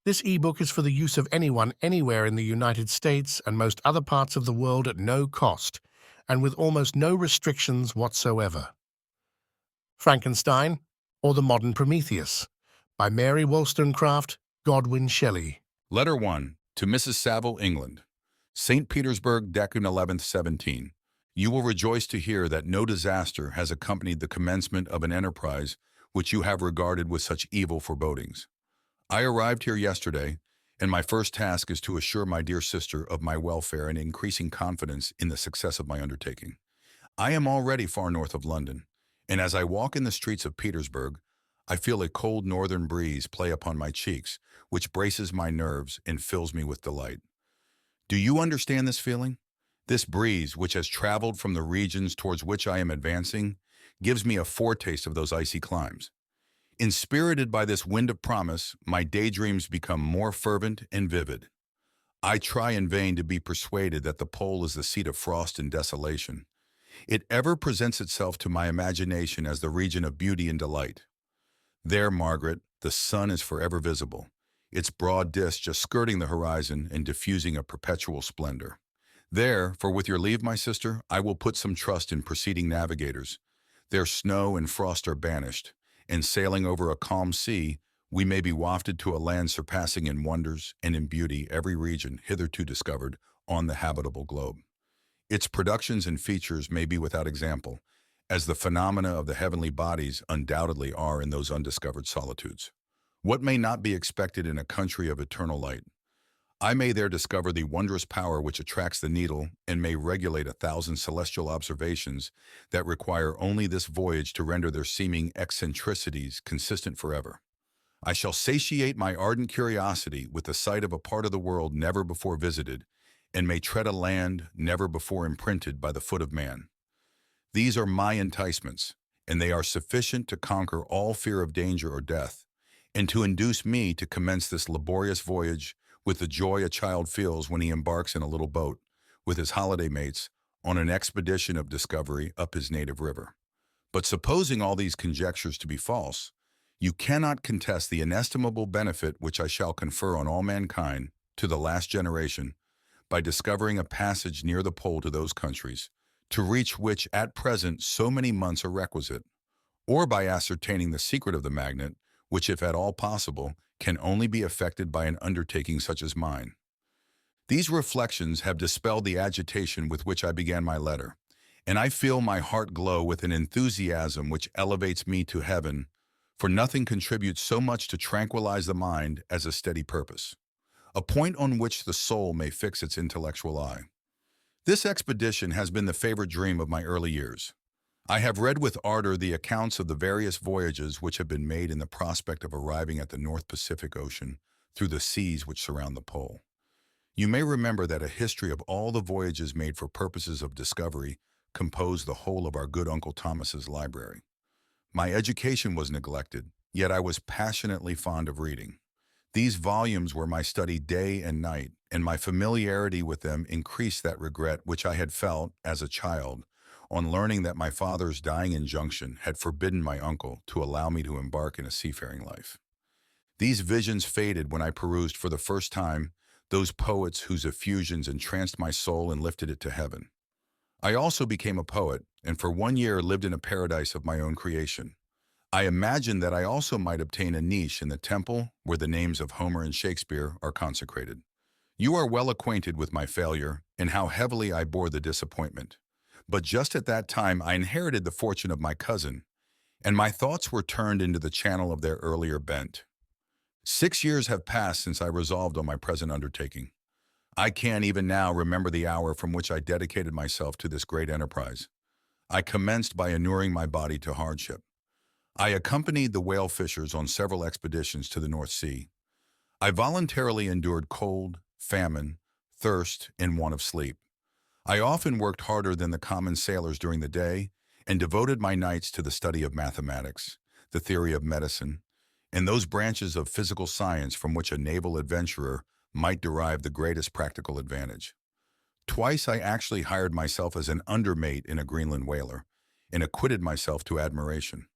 This ebook is for the use of anyone anywhere in the United States and most other parts of the world at no cost, and with almost no restrictions whatsoever. Frankenstein, or the Modern Prometheus, by Mary Wollstonecraft, Godwin Shelley. Letter 1 to Mrs. Saville, England. St. Petersburg, Decun 11th, 17. You will rejoice to hear that no disaster has accompanied the commencement of an enterprise which you have regarded with such evil forebodings. I arrived here yesterday, and my first task is to assure my dear sister of my welfare and increasing confidence in the success of my undertaking. I am already far north of London, and as I walk in the streets of Petersburg, I feel a cold northern breeze play upon my cheeks, which braces my nerves and fills me with delight. Do you understand this feeling? This breeze, which has traveled from the regions towards which I am advancing, gives me a foretaste of those icy climes. Inspirited by this wind of promise, my daydreams become more fervent and vivid. I try in vain to be persuaded that the pole is the seat of frost and desolation. It ever presents itself to my imagination as the region of beauty and delight. There, Margaret, the sun is forever visible, its broad disk just skirting the horizon and diffusing a perpetual splendor. There, for with your leave, my sister, I will put some trust in preceding navigators. Their snow and frost are banished, and sailing over a calm sea, we may be wafted to a land surpassing in wonders and in beauty every region hitherto discovered on the habitable globe. Its productions and features may be without example, as the phenomena of the heavenly bodies undoubtedly are in those undiscovered solitudes. What may not be expected in a country of eternal light? I may there discover the wondrous power which attracts the needle and may regulate 1,000 celestial observations that require only this voyage to render their seeming eccentricities consistent forever. I shall satiate my ardent curiosity with the sight of a part of the world never before visited, and may tread a land never before imprinted by the foot of man. These are my enticements, and they are sufficient to conquer all fear of danger or death, and to induce me to commence this laborious voyage with the joy a child feels when he embarks in a little boat, with his holiday mates, on an expedition of discovery up his native river. But supposing all these conjectures to be false, you cannot contest the inestimable benefit which I shall confer on all mankind, to the last generation, by discovering a passage near the pole to those countries, to reach which at present so many months are requisite, or by ascertaining the secret of the magnet, which, if at all possible, can only be effected by an undertaking such as mine. These reflections have dispelled the agitation with which I began my letter, and I feel my heart glow with an enthusiasm which elevates me to heaven, for nothing contributes so much to tranquilize the mind as a steady purpose, a point on which the soul may fix its intellectual eye. This expedition has been the favorite dream of my early years. I have read with ardor the accounts of the various voyages which have been made in the prospect of arriving at the North Pacific Ocean through the seas which surround the pole. You may remember that a history of all the voyages made for purposes of discovery composed the whole of our good Uncle Thomas's library. My education was neglected, yet I was passionately fond of reading. These volumes were my study day and night, and my familiarity with them increased that regret which I had felt, as a child, on learning that my father's dying injunction had forbidden my uncle to allow me to embark in a seafaring life. These visions faded when I perused for the first time those poets whose effusions entranced my soul and lifted it to heaven. I also became a poet, and for 1 year lived in a paradise of my own creation. I imagined that I also might obtain a niche in the temple where the names of Homer and Shakespeare are consecrated. You are well acquainted with my failure and how heavily I bore the disappointment. But just at that time I inherited the fortune of my cousin, and my thoughts were turned into the channel of their earlier bent. 6 years have passed since I resolved on my present undertaking. I can even now remember the hour from which I dedicated myself to this great enterprise. I commenced by inuring my body to hardship. I accompanied the whale fishers on several expeditions to the North Sea. I voluntarily endured cold, famine, thirst, and want of sleep. I often worked harder than the common sailors during the day and devoted my nights to the study of mathematics, the theory of medicine, and those branches of physical science from which a naval adventurer might derive the greatest practical advantage. Twice I actually hired myself as an undermate in a Greenland whaler, and acquitted myself to admiration.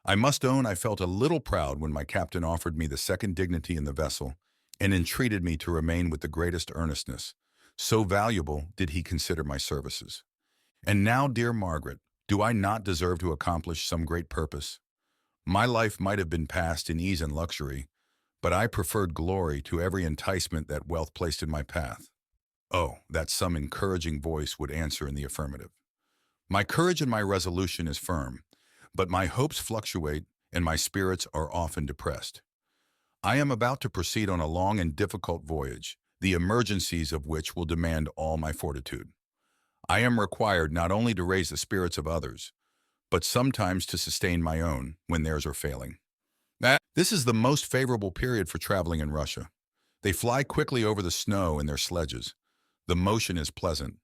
I must own I felt a little proud when my captain offered me the second dignity in the vessel, and entreated me to remain with the greatest earnestness. So valuable did he consider my services. And now, dear Margaret, do I not deserve to accomplish some great purpose? My life might have been passed in ease and luxury, but I preferred glory to every enticement that wealth placed in my path. Oh, that some encouraging voice would answer in the affirmative. My courage and my resolution is firm, but my hopes fluctuate and my spirits are often depressed. I am about to proceed on a long and difficult voyage, the emergencies of which will demand all my fortitude. I am required not only to raise the spirits of others, but sometimes to sustain my own when theirs are failing. This is the most favorable period for traveling in Russia. They fly quickly over the snow in their sledges. The motion is pleasant,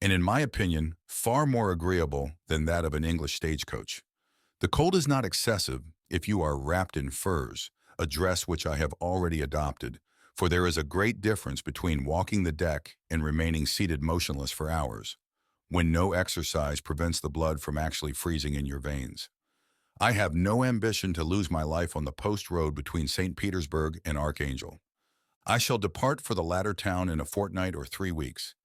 and in my opinion, far more agreeable than that of an English stagecoach. The cold is not excessive if you are wrapped in furs, a dress which I have already adopted, for there is a great difference between walking the deck and remaining seated motionless for hours, when no exercise prevents the blood from actually freezing in your veins. I have no ambition to lose my life on the post road between St. Petersburg and Archangel. I shall depart for the latter town in a fortnight or 3 weeks,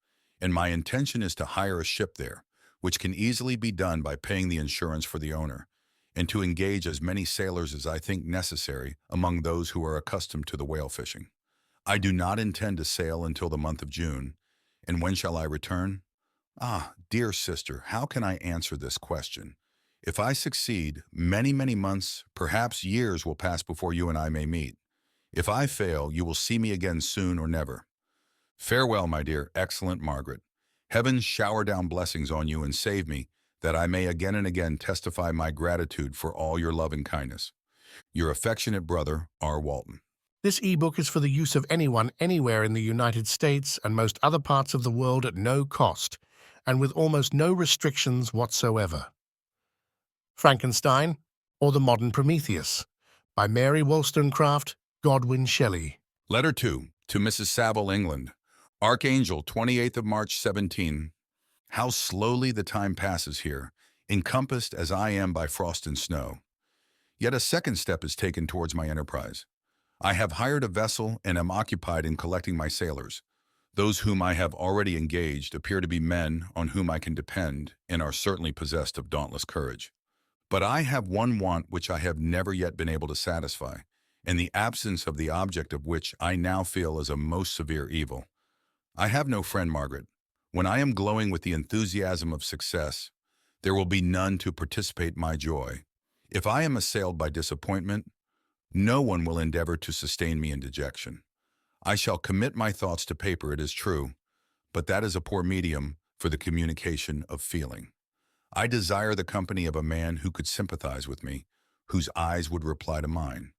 and my intention is to hire a ship there, which can easily be done by paying the insurance for the owner, and to engage as many sailors as I think necessary among those who are accustomed to the whale fishing. I do not intend to sail until the month of June, and when shall I return? Ah, dear sister, how can I answer this question? If I succeed, many, many months, perhaps years will pass before you and I may meet. If I fail, you will see me again soon or never. Farewell, my dear, excellent Margaret. Heaven shower down blessings on you and save me, that I may again and again testify my gratitude for all your love and kindness. Your affectionate brother, R. Walton. This ebook is for the use of anyone anywhere in the United States and most other parts of the world at no cost, and with almost no restrictions whatsoever. Frankenstein, or the Modern Prometheus, by Mary Wollstonecraft, Godwin Shelley. Letter 2, to Mrs. Saville, England. Archangel, 28th of March, 17. How slowly the time passes here, encompassed as I am by frost and snow. Yet a second step is taken towards my enterprise. I have hired a vessel and am occupied in collecting my sailors. Those whom I have already engaged appear to be men on whom I can depend and are certainly possessed of dauntless courage. But I have one want which I have never yet been able to satisfy, and the absence of the object of which I now feel is a most severe evil. I have no friend, Margaret. When I am glowing with the enthusiasm of success, there will be none to participate my joy. If I am assailed by disappointment, no one will endeavor to sustain me in dejection. I shall commit my thoughts to paper, it is true, but that is a poor medium for the communication of feeling. I desire the company of a man who could sympathize with me, whose eyes would reply to mine.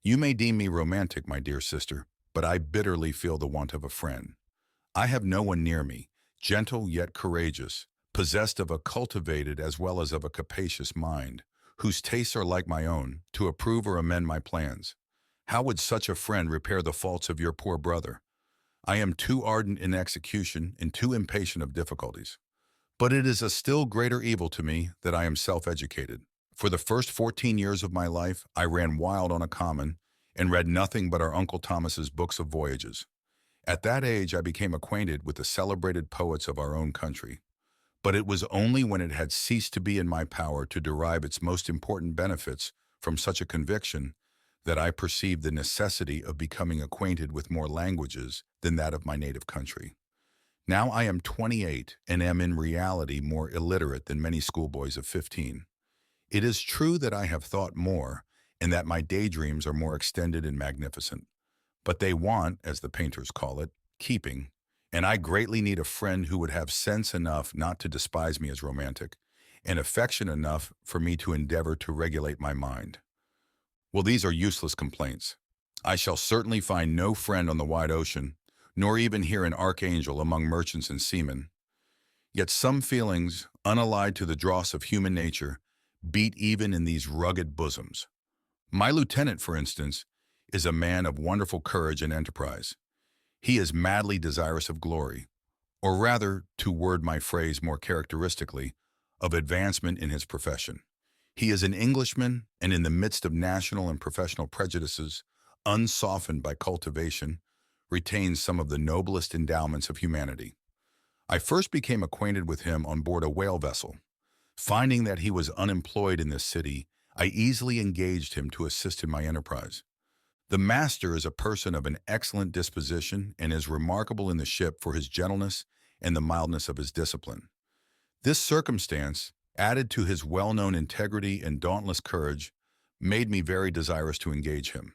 You may deem me romantic, my dear sister, but I bitterly feel the want of a friend. I have no one near me, gentle yet courageous, possessed of a cultivated as well as of a capacious mind, whose tastes are like my own, to approve or amend my plans. How would such a friend repair the faults of your poor brother? I am too ardent in execution and too impatient of difficulties. But it is a still greater evil to me that I am self-educated. For the first 14 years of my life, I ran wild on a common and read nothing but our Uncle Thomas's books of voyages. At that age, I became acquainted with the celebrated poets of our own country. But it was only when it had ceased to be in my power to derive its most important benefits from such a conviction that I perceived the necessity of becoming acquainted with more languages than that of my native country. Now I am 28 and am in reality more illiterate than many schoolboys of 15. It is true that I have thought more and that my daydreams are more extended and magnificent. But they want, as the painters call it, keeping, and I greatly need a friend who would have sense enough not to despise me as romantic, and affection enough for me to endeavor to regulate my mind. Well, these are useless complaints. I shall certainly find no friend on the wide ocean, nor even here in Archangel among merchants and seamen. Yet some feelings, unallied to the dross of human nature, beat even in these rugged bosoms. My lieutenant, for instance, is a man of wonderful courage and enterprise. He is madly desirous of glory, or rather, to word my phrase more characteristically, of advancement in his profession. He is an Englishman, and in the midst of national and professional prejudices, unsoftened by cultivation, retains some of the noblest endowments of humanity. I first became acquainted with him on board a whale vessel. Finding that he was unemployed in this city, I easily engaged him to assist in my enterprise. The master is a person of an excellent disposition and is remarkable in the ship for his gentleness and the mildness of his discipline. This circumstance, added to his well-known integrity and dauntless courage, made me very desirous to engage him.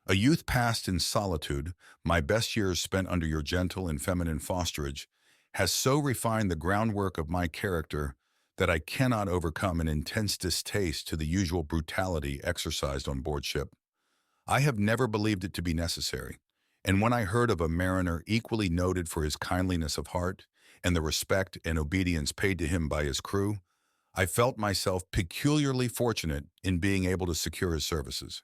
A youth passed in solitude, my best years spent under your gentle and feminine fosterage, has so refined the groundwork of my character that I cannot overcome an intense distaste to the usual brutality exercised on board ship. I have never believed it to be necessary, and when I heard of a mariner equally noted for his kindliness of heart and the respect and obedience paid to him by his crew, I felt myself peculiarly fortunate in being able to secure his services.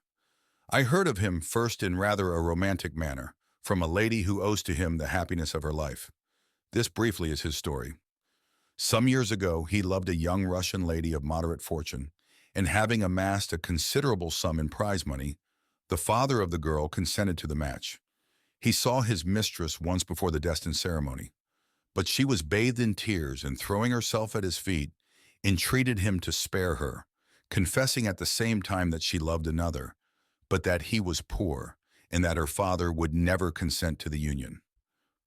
I heard of him first in rather a romantic manner, from a lady who owes to him the happiness of her life. This briefly is his story. Some years ago, he loved a young Russian lady of moderate fortune, and having amassed a considerable sum in prize money, the father of the girl consented to the match. He saw his mistress once before the destined ceremony, but she was bathed in tears and, throwing herself at his feet, entreated him to spare her, confessing at the same time that she loved another, but that he was poor and that her father would never consent to the union.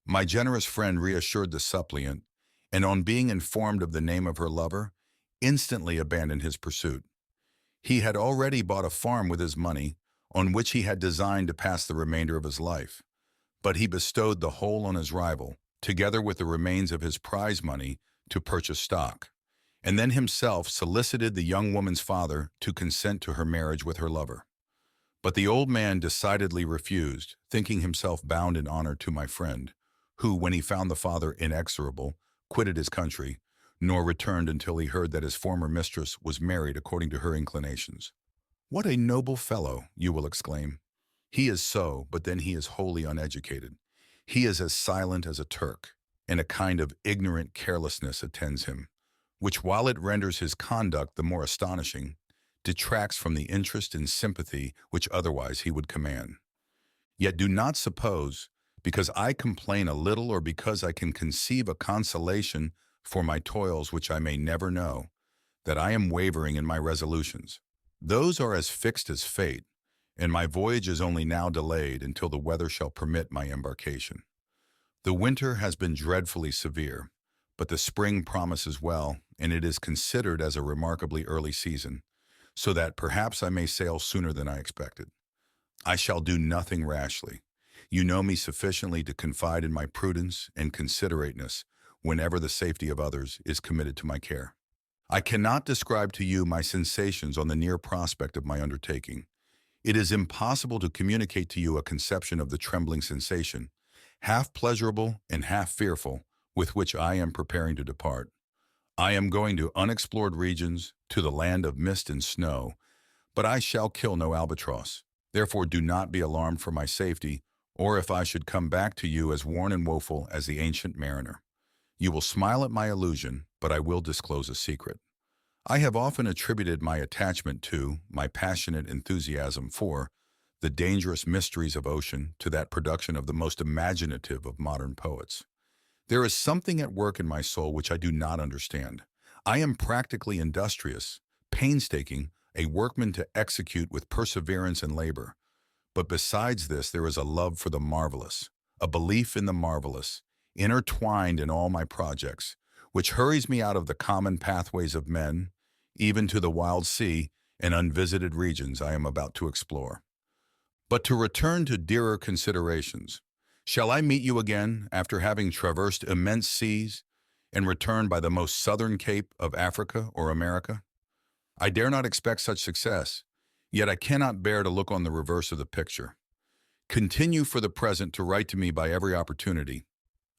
My generous friend reassured the suppliant, and on being informed of the name of her lover, instantly abandoned his pursuit. He had already bought a farm with his money, on which he had designed to pass the remainder of his life, but he bestowed the whole on his rival, together with the remains of his prize money, to purchase stock, and then himself solicited the young woman's father to consent to her marriage with her lover. But the old man decidedly refused, thinking himself bound in honor to my friend, who, when he found the father inexorable, quitted his country, nor returned until he heard that his former mistress was married according to her inclinations. What a noble fellow, you will exclaim. He is so, but then he is wholly uneducated. He is as silent as a Turk, and a kind of ignorant carelessness attends him, which, while it renders his conduct the more astonishing, detracts from the interest and sympathy which otherwise he would command. Yet do not suppose, because I complain a little or because I can conceive a consolation for my toils which I may never know, that I am wavering in my resolutions. Those are as fixed as fate, and my voyage is only now delayed until the weather shall permit my embarkation. The winter has been dreadfully severe, but the spring promises well, and it is considered as a remarkably early season, so that perhaps I may sail sooner than I expected. I shall do nothing rashly. You know me sufficiently to confide in my prudence and considerateness whenever the safety of others is committed to my care. I cannot describe to you my sensations on the near prospect of my undertaking. It is impossible to communicate to you a conception of the trembling sensation, half pleasurable and half fearful, with which I am preparing to depart. I am going to unexplored regions, to the land of mist and snow, but I shall kill no albatross. Therefore do not be alarmed for my safety, or if I should come back to you as worn and woeful as the ancient mariner. You will smile at my illusion, but I will disclose a secret. I have often attributed my attachment to, my passionate enthusiasm for, the dangerous mysteries of ocean to that production of the most imaginative of modern poets. There is something at work in my soul which I do not understand. I am practically industrious, painstaking, a workman to execute with perseverance and labor. But besides this, there is a love for the marvelous, a belief in the marvelous, intertwined in all my projects, which hurries me out of the common pathways of men, even to the wild sea and unvisited regions I am about to explore. But to return to dearer considerations, shall I meet you again after having traversed immense seas and returned by the most southern cape of Africa or America? I dare not expect such success, yet I cannot bear to look on the reverse of the picture. Continue for the present to write to me by every opportunity.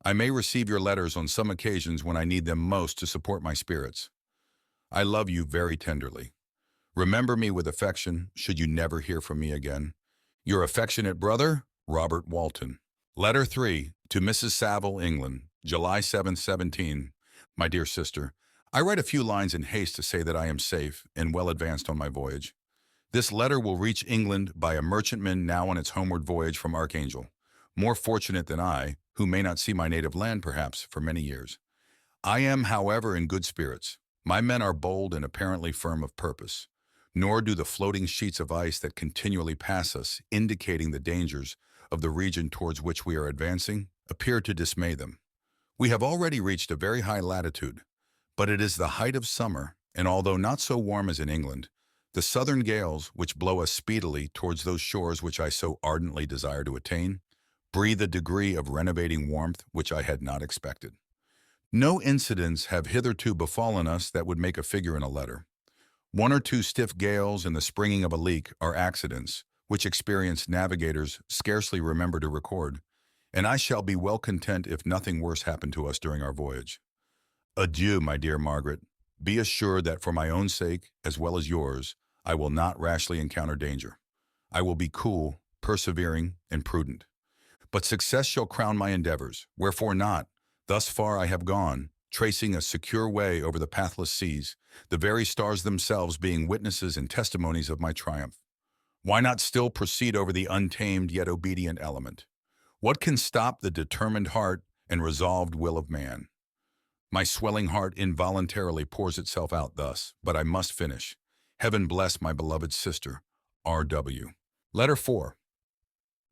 I may receive your letters on some occasions when I need them most to support my spirits. I love you very tenderly. Remember me with affection, should you never hear from me again. Your affectionate brother, Robert Walton. Letter 3, to Mrs. Saville, England, July 7, 17. My dear sister, I write a few lines in haste to say that I am safe and well advanced on my voyage. This letter will reach England by a merchantman now on its homeward voyage from Archangel, more fortunate than I, who may not see my native land perhaps for many years. I am, however, in good spirits. My men are bold and apparently firm of purpose, nor do the floating sheets of ice that continually pass us, indicating the dangers of the region towards which we are advancing, appear to dismay them. We have already reached a very high latitude, but it is the height of summer, and although not so warm as in England, the southern gales, which blow us speedily towards those shores which I so ardently desire to attain, breathe a degree of renovating warmth which I had not expected. No incidents have hitherto befallen us that would make a figure in a letter. One or two stiff gales and the springing of a leak are accidents, which experienced navigators scarcely remember to record, and I shall be well content if nothing worse happen to us during our voyage. Adieu, my dear Margaret. Be assured that for my own sake, as well as yours, I will not rashly encounter danger. I will be cool, persevering, and prudent. But success shall crown my endeavors, wherefore not. Thus far I have gone, tracing a secure way over the pathless seas, the very stars themselves being witnesses and testimonies of my triumph. Why not still proceed over the untamed yet obedient element? What can stop the determined heart and resolved will of man? My swelling heart involuntarily pours itself out thus, but I must finish. Heaven bless my beloved sister, R.W. Letter 4.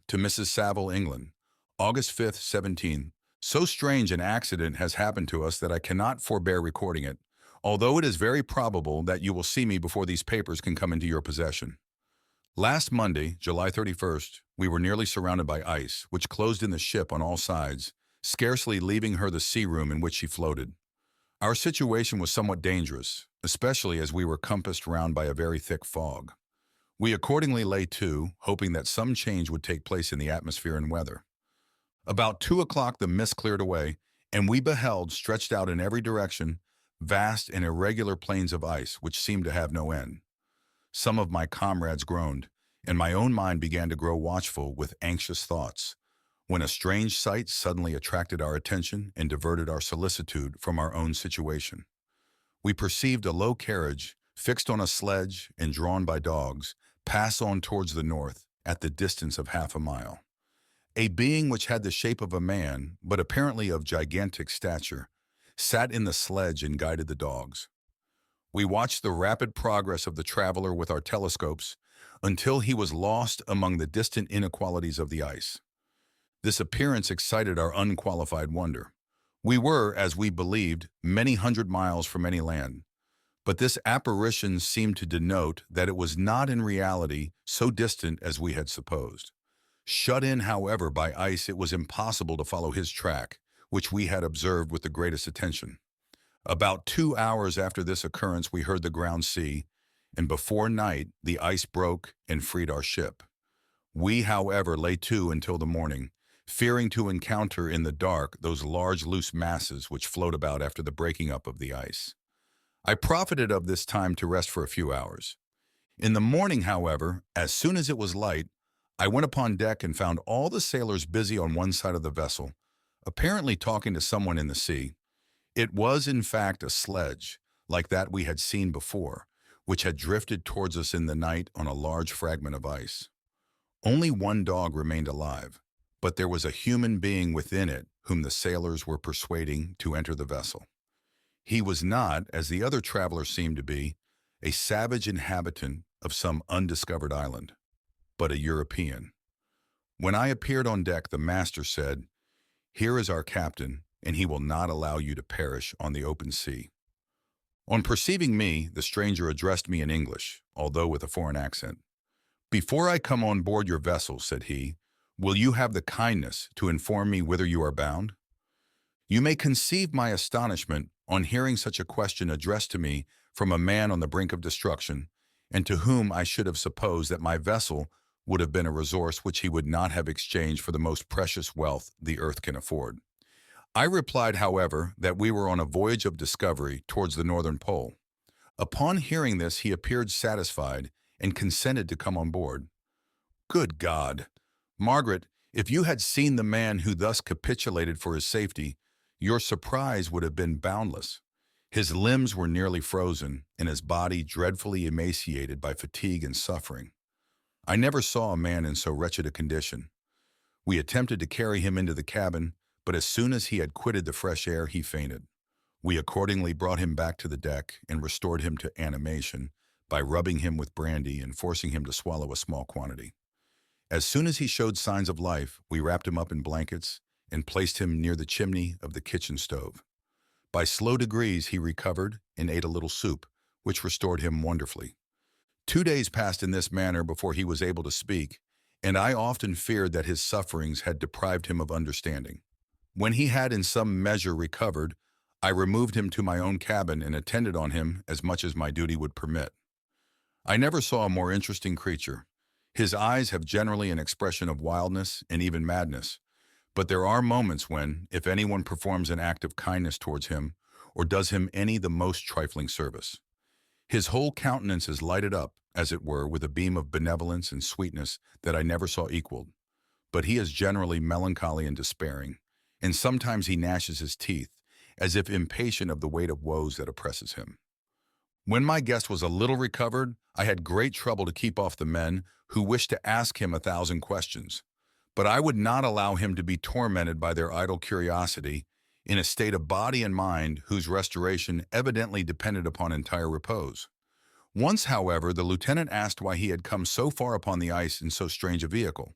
To Mrs. Saville, England, August 5th, 17. So strange an accident has happened to us that I cannot forbear recording it, although it is very probable that you will see me before these papers can come into your possession. Last Monday, July 31st, we were nearly surrounded by ice, which closed in the ship on all sides, scarcely leaving her the sea room in which she floated. Our situation was somewhat dangerous, especially as we were compassed round by a very thick fog. We accordingly lay to, hoping that some change would take place in the atmosphere and weather. About 2 o'clock the mist cleared away, and we beheld, stretched out in every direction, vast and irregular plains of ice which seemed to have no end. Some of my comrades groaned, and my own mind began to grow watchful with anxious thoughts, when a strange sight suddenly attracted our attention and diverted our solicitude from our own situation. We perceived a low carriage, fixed on a sledge and drawn by dogs, pass on towards the north at the distance of half a mile. A being which had the shape of a man, but apparently of gigantic stature, sat in the sledge and guided the dogs. We watched the rapid progress of the traveler with our telescopes until he was lost among the distant inequalities of the ice. This appearance excited our unqualified wonder. We were, as we believed, many hundred miles from any land, but this apparition seemed to denote that it was not in reality so distant as we had supposed. Shut in, however, by ice, it was impossible to follow his track, which we had observed with the greatest attention. About 2 hours after this occurrence we heard the ground sea, and before night the ice broke and freed our ship. We, however, lay to until the morning, fearing to encounter in the dark those large loose masses which float about after the breaking up of the ice. I profited of this time to rest for a few hours. In the morning, however, as soon as it was light, I went upon deck and found all the sailors busy on one side of the vessel, apparently talking to someone in the sea. It was, in fact, a sledge, like that we had seen before, which had drifted towards us in the night on a large fragment of ice. Only one dog remained alive, but there was a human being within it whom the sailors were persuading to enter the vessel. He was not, as the other travelers seemed to be, a savage inhabitant of some undiscovered island, but a European. When I appeared on deck, the master said, "Here is our captain, and he will not allow you to perish on the open sea." On perceiving me, the stranger addressed me in English, although with a foreign accent. "Before I come on board your vessel," said he, "will you have the kindness to inform me whither you are bound?" You may conceive my astonishment on hearing such a question addressed to me from a man on the brink of destruction, and to whom I should have supposed that my vessel would have been a resource which he would not have exchanged for the most precious wealth the earth can afford. I replied, however, that we were on a voyage of discovery towards the northern pole. Upon hearing this, he appeared satisfied and consented to come on board. Good God! Margaret, if you had seen the man who thus capitulated for his safety, your surprise would have been boundless. His limbs were nearly frozen, and his body dreadfully emaciated by fatigue and suffering. I never saw a man in so wretched a condition. We attempted to carry him into the cabin, but as soon as he had quitted the fresh air, he fainted. We accordingly brought him back to the deck and restored him to animation by rubbing him with brandy and forcing him to swallow a small quantity. As soon as he showed signs of life, we wrapped him up in blankets and placed him near the chimney of the kitchen stove. By slow degrees, he recovered and ate a little soup, which restored him wonderfully. 2 days passed in this manner before he was able to speak, and I often feared that his sufferings had deprived him of understanding. When he had in some measure recovered, I removed him to my own cabin and attended on him as much as my duty would permit. I never saw a more interesting creature. His eyes have generally an expression of wildness and even madness, but there are moments when, if anyone performs an act of kindness towards him or does him any the most trifling service, his whole countenance is lighted up, as it were, with a beam of benevolence and sweetness that I never saw equaled. But he is generally melancholy and despairing, and sometimes he gnashes his teeth, as if impatient of the weight of woes that oppresses him. When my guest was a little recovered, I had great trouble to keep off the men who wished to ask him 1,000 questions, but I would not allow him to be tormented by their idle curiosity in a state of body and mind whose restoration evidently depended upon entire repose. Once, however, the lieutenant asked why he had come so far upon the ice in so strange a vehicle.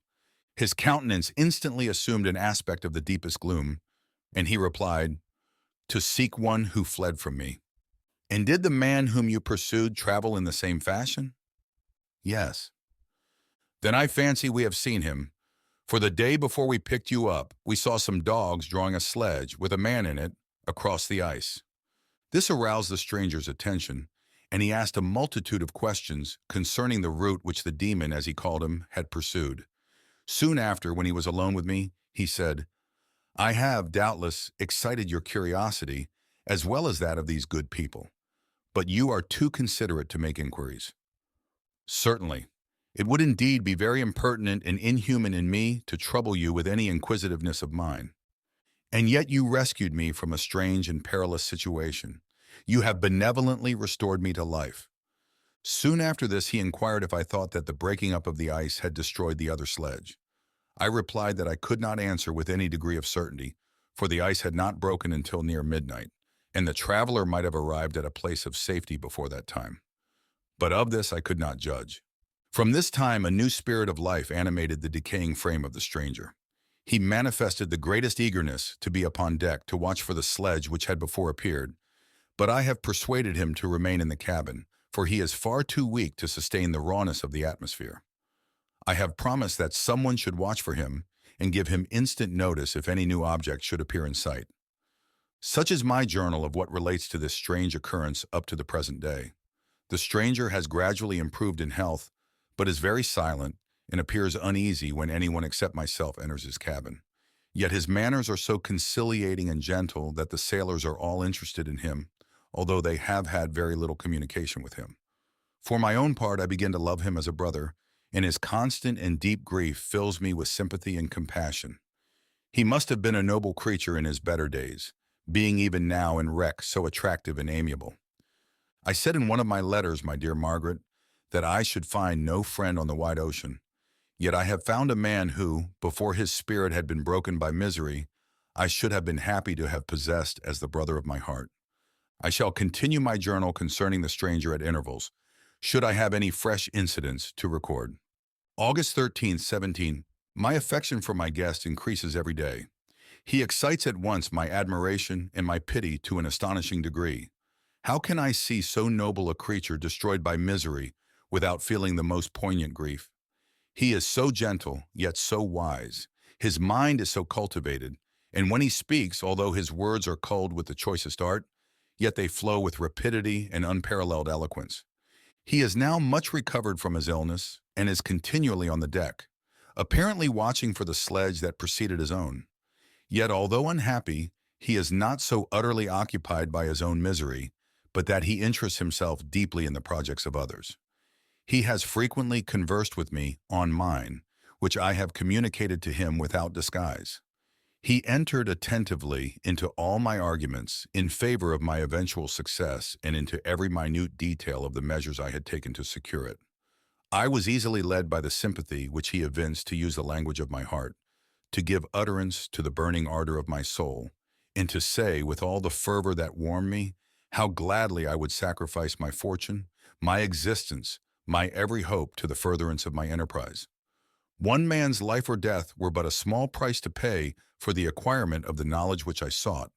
His countenance instantly assumed an aspect of the deepest gloom, and he replied, "To seek one who fled from me." "And did the man whom you pursued travel in the same fashion?" "Yes." "Then I fancy we have seen him, for the day before we picked you up, we saw some dogs drawing a sledge with a man in it across the ice." This aroused the stranger's attention, and he asked a multitude of questions concerning the route which the demon, as he called him, had pursued. Soon after, when he was alone with me, he said, "I have, doubtless, excited your curiosity, as well as that of these good people. But you are too considerate to make inquiries." "Certainly. It would indeed be very impertinent and inhuman in me to trouble you with any inquisitiveness of mine. And yet you rescued me from a strange and perilous situation. You have benevolently restored me to life." Soon after this, he inquired if I thought that the breaking up of the ice had destroyed the other sledge. I replied that I could not answer with any degree of certainty, for the ice had not broken until near midnight, and the traveler might have arrived at a place of safety before that time. But of this I could not judge. From this time, a new spirit of life animated the decaying frame of the stranger. He manifested the greatest eagerness to be upon deck to watch for the sledge which had before appeared, but I have persuaded him to remain in the cabin, for he is far too weak to sustain the rawness of the atmosphere. I have promised that someone should watch for him and give him instant notice if any new object should appear in sight. Such is my journal of what relates to this strange occurrence up to the present day. The stranger has gradually improved in health, but is very silent and appears uneasy when anyone except myself enters his cabin. Yet his manners are so conciliating and gentle that the sailors are all interested in him, although they have had very little communication with him. For my own part, I begin to love him as a brother, and his constant and deep grief fills me with sympathy and compassion. He must have been a noble creature in his better days, being even now in wreck so attractive and amiable. I said in one of my letters, my dear Margaret, that I should find no friend on the wide ocean. Yet I have found a man who, before his spirit had been broken by misery, I should have been happy to have possessed as the brother of my heart. I shall continue my journal concerning the stranger at intervals, should I have any fresh incidents to record. August 13th, 17. My affection for my guest increases every day. He excites at once my admiration and my pity to an astonishing degree. How can I see so noble a creature destroyed by misery without feeling the most poignant grief? He is so gentle, yet so wise. His mind is so cultivated, and when he speaks, although his words are culled with the choicest art, yet they flow with rapidity and unparalleled eloquence. He is now much recovered from his illness and is continually on the deck, apparently watching for the sledge that preceded his own. Yet although unhappy, he is not so utterly occupied by his own misery, but that he interests himself deeply in the projects of others. He has frequently conversed with me on mine, which I have communicated to him without disguise. He entered attentively into all my arguments in favor of my eventual success and into every minute detail of the measures I had taken to secure it. I was easily led by the sympathy which he evinced to use the language of my heart, to give utterance to the burning ardor of my soul, and to say with all the fervor that warmed me, how gladly I would sacrifice my fortune, my existence, my every hope to the furtherance of my enterprise. One man's life or death were but a small price to pay for the acquirement of the knowledge which I sought,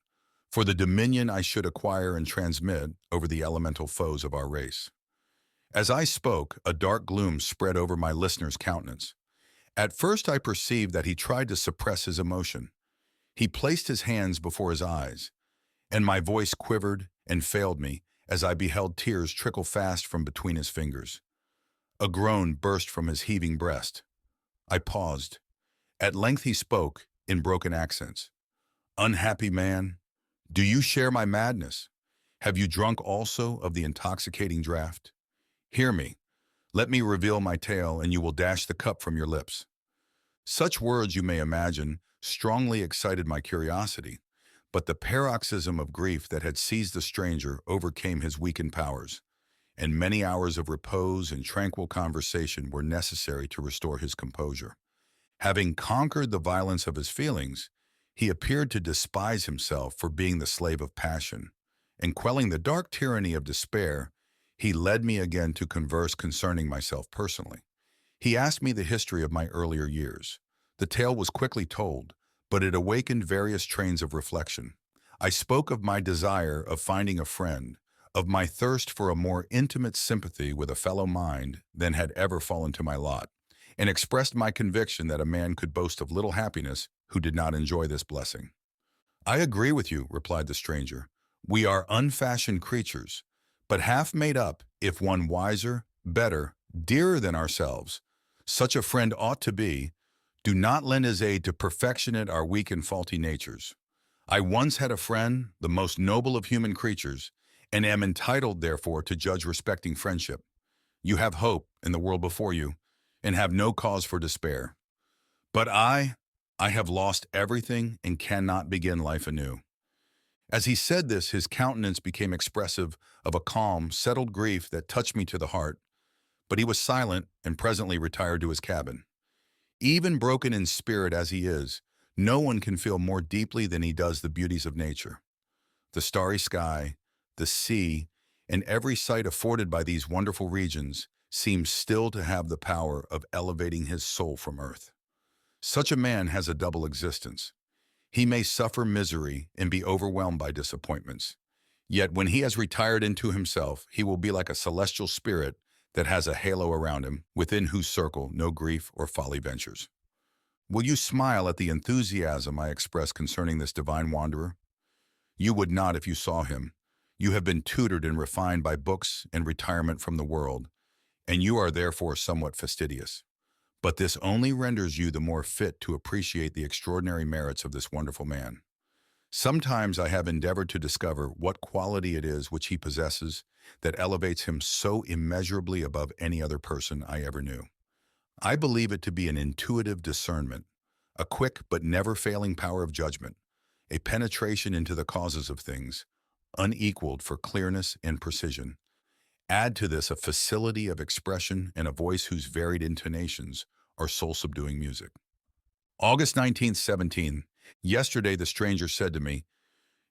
for the dominion I should acquire and transmit over the elemental foes of our race. As I spoke, a dark gloom spread over my listener's countenance. At first I perceived that he tried to suppress his emotion. He placed his hands before his eyes, and my voice quivered and failed me as I beheld tears trickle fast from between his fingers. A groan burst from his heaving breast. I paused. At length he spoke in broken accents. "Unhappy man, do you share my madness? Have you drunk also of the intoxicating draught? Hear me. Let me reveal my tale, and you will dash the cup from your lips." Such words, you may imagine, strongly excited my curiosity, but the paroxysm of grief that had seized the stranger overcame his weakened powers, and many hours of repose and tranquil conversation were necessary to restore his composure. Having conquered the violence of his feelings, he appeared to despise himself for being the slave of passion, and quelling the dark tyranny of despair, he led me again to converse concerning myself personally. He asked me the history of my earlier years. The tale was quickly told, but it awakened various trains of reflection. I spoke of my desire of finding a friend, of my thirst for a more intimate sympathy with a fellow mind than had ever fallen to my lot, and expressed my conviction that a man could boast of little happiness who did not enjoy this blessing. "I agree with you," replied the stranger. "We are unfashioned creatures, but half made up, if one wiser, better, dearer than ourselves. Such a friend ought to be. Do not lend his aid to perfectionate our weak and faulty natures. I once had a friend, the most noble of human creatures, and am entitled, therefore, to judge respecting friendship. You have hope in the world before you, and have no cause for despair. But I have lost everything and cannot begin life anew." As he said this, his countenance became expressive of a calm, settled grief that touched me to the heart, but he was silent and presently retired to his cabin. Even broken in spirit as he is, no one can feel more deeply than he does the beauties of nature. The starry sky, the sea, and every sight afforded by these wonderful regions seems still to have the power of elevating his soul from earth. Such a man has a double existence. He may suffer misery and be overwhelmed by disappointments. Yet when he has retired into himself, he will be like a celestial spirit that has a halo around him, within whose circle no grief or folly ventures. Will you smile at the enthusiasm I express concerning this divine wanderer? You would not if you saw him. You have been tutored and refined by books and retirement from the world, and you are therefore somewhat fastidious. But this only renders you the more fit to appreciate the extraordinary merits of this wonderful man. Sometimes I have endeavored to discover what quality it is which he possesses that elevates him so immeasurably above any other person I ever knew. I believe it to be an intuitive discernment, a quick but never failing power of judgment, a penetration into the causes of things, unequaled for clearness and precision. Add to this a facility of expression and a voice whose varied intonations are soul-subduing music. August 19th, 17. Yesterday the stranger said to me,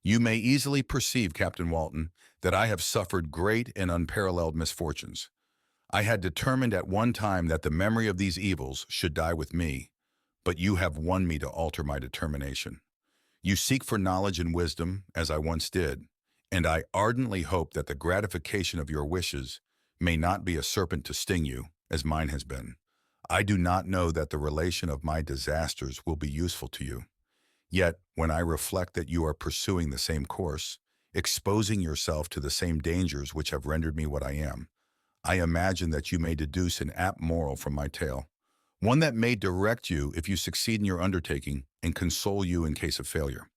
"You may easily perceive, Captain Walton, that I have suffered great and unparalleled misfortunes. I had determined at one time that the memory of these evils should die with me, but you have won me to alter my determination. You seek for knowledge and wisdom, as I once did, and I ardently hope that the gratification of your wishes may not be a serpent to sting you, as mine has been. I do not know that the relation of my disasters will be useful to you. Yet, when I reflect that you are pursuing the same course, exposing yourself to the same dangers which have rendered me what I am, I imagine that you may deduce an apt moral from my tale, one that may direct you if you succeed in your undertaking and console you in case of failure.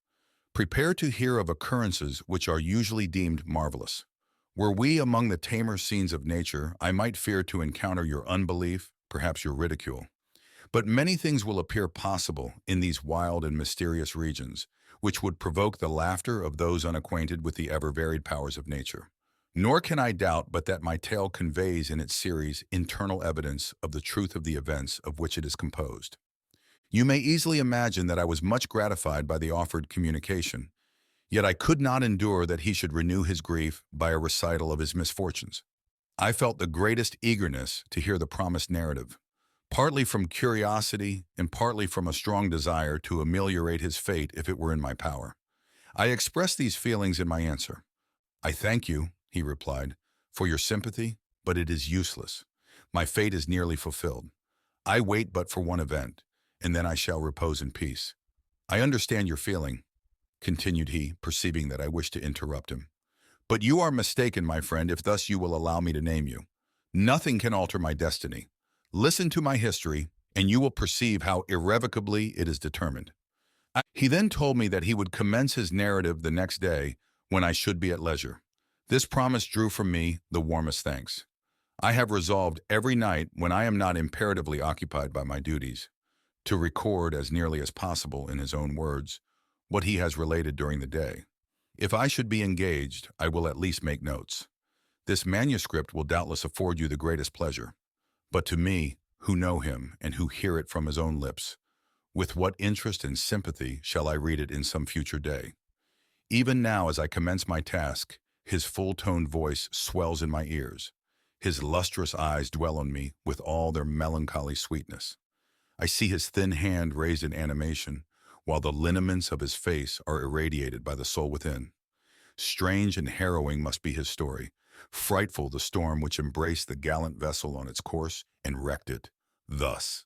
Prepare to hear of occurrences which are usually deemed marvelous. Were we among the tamer scenes of nature, I might fear to encounter your unbelief, perhaps your ridicule. But many things will appear possible in these wild and mysterious regions, which would provoke the laughter of those unacquainted with the ever-varied powers of nature. Nor can I doubt but that my tale conveys in its series internal evidence of the truth of the events of which it is composed. You may easily imagine that I was much gratified by the offered communication, yet I could not endure that he should renew his grief by a recital of his misfortunes. I felt the greatest eagerness to hear the promised narrative, partly from curiosity and partly from a strong desire to ameliorate his fate if it were in my power. I expressed these feelings in my answer. "I thank you," he replied, "for your sympathy, but it is useless. My fate is nearly fulfilled. I wait but for one event, and then I shall repose in peace. I understand your feeling," continued he, perceiving that I wished to interrupt him. "But you are mistaken, my friend, if thus you will allow me to name you. Nothing can alter my destiny. Listen to my history, and you will perceive how irrevocably it is determined." He then told me that he would commence his narrative the next day when I should be at leisure. This promise drew from me the warmest thanks. I have resolved every night, when I am not imperatively occupied by my duties, to record as nearly as possible in his own words what he has related during the day. If I should be engaged, I will at least make notes. This manuscript will doubtless afford you the greatest pleasure. But to me, who know him and who hear it from his own lips, with what interest and sympathy shall I read it in some future day? Even now, as I commence my task, his full-toned voice swells in my ears. His lustrous eyes dwell on me with all their melancholy sweetness. I see his thin hand raised in animation, while the lineaments of his face are irradiated by the soul within. Strange and harrowing must be his story, frightful the storm which embraced the gallant vessel on its course and wrecked it. Thus,